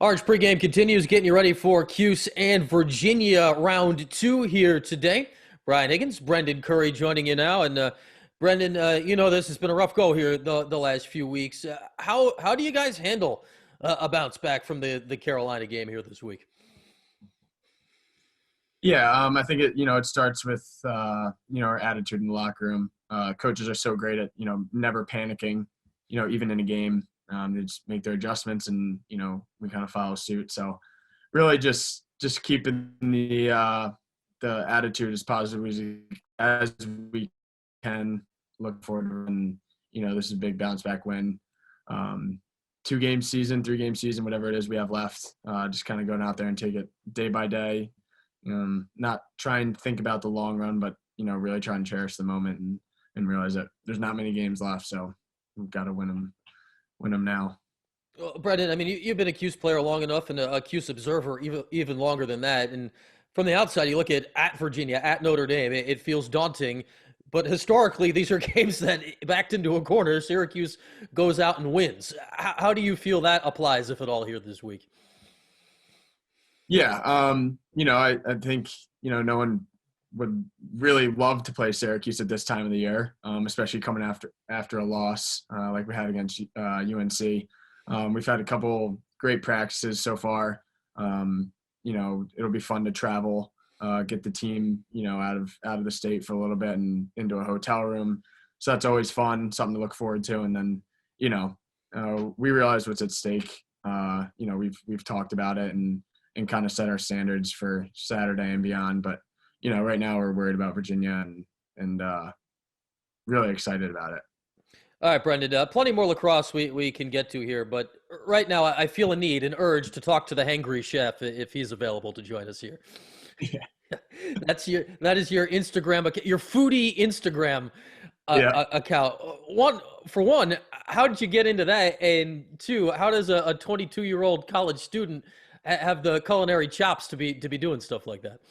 Orange pregame continues, getting you ready for Cuse and Virginia round two here today. Brian Higgins, Brendan Curry joining you now. And Brendan, you know this has been a rough go here the last few weeks. How do you guys handle a bounce back from the Carolina game here this week? Yeah, I think it starts with our attitude in the locker room. Coaches are so great at never panicking, even in a game. They just make their adjustments, and we kind of follow suit. So really, just keeping the attitude as positive as we can. Look forward to, and this is a big bounce back win. 2-game season, 3-game season, whatever it is we have left. Just kind of going out there and take it day by day. Not try and think about the long run, but really try and cherish the moment and realize that there's not many games left, so we've got to win them now. Well, Brendan, I mean, you've been a Cuse player long enough and a Cuse observer even longer than that. And from the outside, you look at Virginia, at Notre Dame, it feels daunting. But historically, these are games that backed into a corner, Syracuse goes out and wins. How do you feel that applies, if at all, here this week? Yeah, I think no one would really love to play Syracuse at this time of the year, especially coming after a loss like we had against UNC. We've had a couple great practices so far. It'll be fun to travel, get the team out of the state for a little bit and into a hotel room. So that's always fun, something to look forward to. And then we realize what's at stake. We've talked about it and kind of set our standards for Saturday and beyond. But, right now we're worried about Virginia and really excited about it. All right, Brendan, plenty more lacrosse we can get to here. But right now I feel a need, an urge to talk to the Hangry Chef if he's available to join us here. Yeah. That is your Instagram, your foodie Instagram account. For one, how did you get into that? And two, how does a 22-year-old college student have the culinary chops to be doing stuff like that?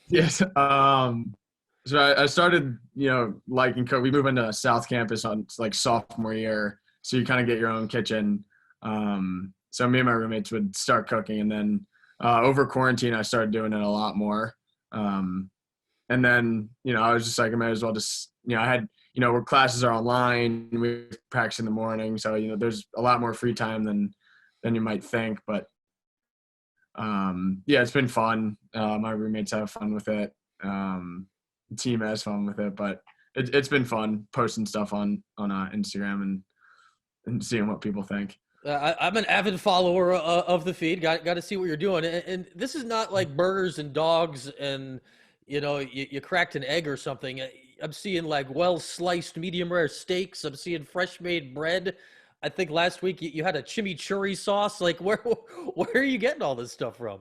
Yes. So I started, liking cook. We moved into South Campus on like sophomore year, so you kind of get your own kitchen. So me and my roommates would start cooking, and then over quarantine, I started doing it a lot more. And then, I was just like, I might as well just, I had, where classes are online, we practice in the morning, so there's a lot more free time than you might think, but. It's been fun. My roommates have fun with it. The team has fun with it, but it's been fun posting stuff on Instagram and seeing what people think. I'm an avid follower of the feed. Got to see what you're doing. And this is not like burgers and dogs and, you cracked an egg or something. I'm seeing like well-sliced medium rare steaks. I'm seeing fresh made bread. I think last week you had a chimichurri sauce. Like where are you getting all this stuff from?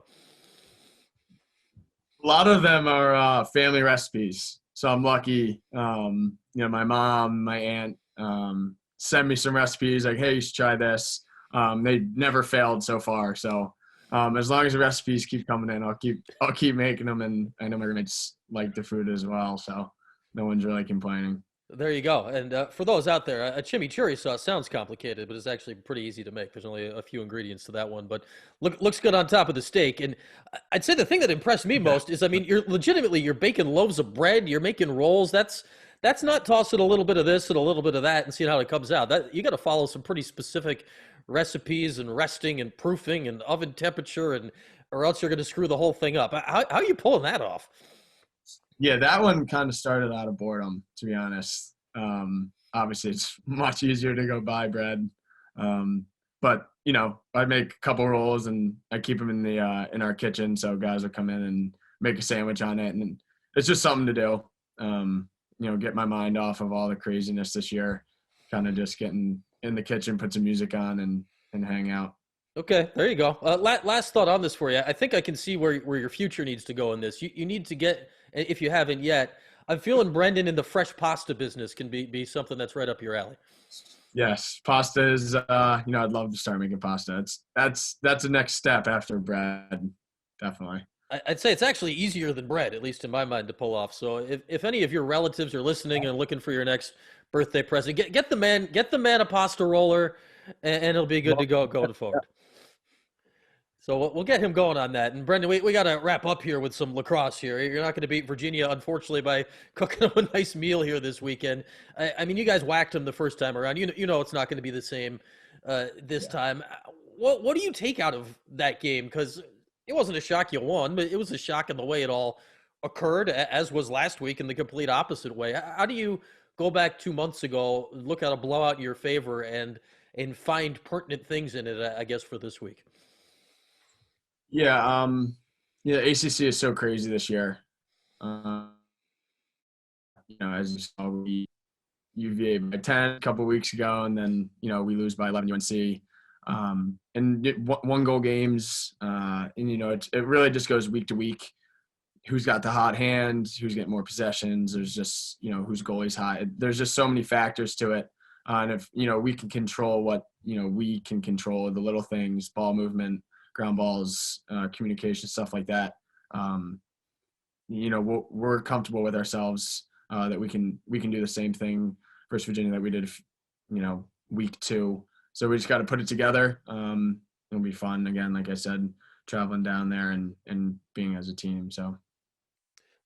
A lot of them are family recipes. So I'm lucky. My mom, my aunt send me some recipes like, hey, you should try this. They never failed so far. So as long as the recipes keep coming in, I'll keep making them. And I know my roommates like the food as well. So no one's really complaining. There you go. And for those out there, a chimichurri sauce sounds complicated, but it's actually pretty easy to make. There's only a few ingredients to that one, but looks good on top of the steak. And I'd say the thing that impressed me most is, I mean, you're baking loaves of bread, you're making rolls. That's not tossing a little bit of this and a little bit of that and seeing how it comes out. That you got to follow some pretty specific recipes and resting and proofing and oven temperature, and or else you're going to screw the whole thing up. How are you pulling that off? Yeah, that one kind of started out of boredom, to be honest. Obviously, it's much easier to go buy bread, but I make a couple rolls and I keep them in our kitchen, so guys will come in and make a sandwich on it, and it's just something to do. Get my mind off of all the craziness this year. Kind of just getting in the kitchen, put some music on, and hang out. Okay, there you go. Last thought on this for you. I think I can see where your future needs to go in this. You need to get, if you haven't yet, I'm feeling Brendan in the fresh pasta business can be something that's right up your alley. Yes, pasta is. I'd love to start making pasta. That's the next step after bread, definitely. I'd say it's actually easier than bread, at least in my mind, to pull off. So if any of your relatives are listening and looking for your next birthday present, get the man a pasta roller, and it'll be good to go going forward. So we'll get him going on that. And Brendan, we got to wrap up here with some lacrosse here. You're not going to beat Virginia, unfortunately, by cooking them a nice meal here this weekend. I mean, you guys whacked them the first time around. You know it's not going to be the same this time. What do you take out of that game? Because it wasn't a shock you won, but it was a shock in the way it all occurred, as was last week in the complete opposite way. How do you go back 2 months ago, look at a blowout in your favor, and find pertinent things in it, I guess, for this week? Yeah, yeah, ACC is so crazy this year. As you saw, we UVA by 10 a couple of weeks ago, and then we lose by 11 UNC. And one goal games, and it really just goes week to week. Who's got the hot hand? Who's getting more possessions? There's just whose goalie's hot. There's just so many factors to it. And if we can control what we can control, the little things, ball movement, ground balls, communication, stuff like that. We're comfortable with ourselves that we can do the same thing versus Virginia that we did, week 2. So we just got to put it together. It'll be fun again, like I said, traveling down there and being as a team. So.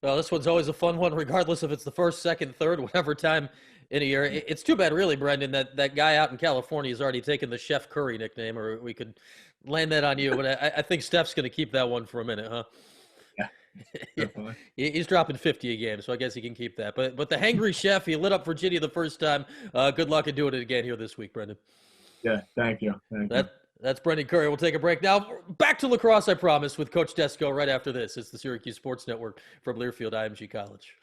Well, this one's always a fun one, regardless if it's the first, second, third, whatever time in a year. It's too bad, really, Brendan, that guy out in California has already taken the Chef Curry nickname, or we could land that on you. But I think Steph's going to keep that one for a minute, huh? Yeah. He's dropping 50 a game, so I guess he can keep that. But the hangry chef, he lit up Virginia the first time. Good luck in doing it again here this week, Brendan. Yeah, thank you. That's Brendan Curry. We'll take a break now. Back to lacrosse, I promise, with Coach Desko right after this. It's the Syracuse Sports Network from Learfield IMG College.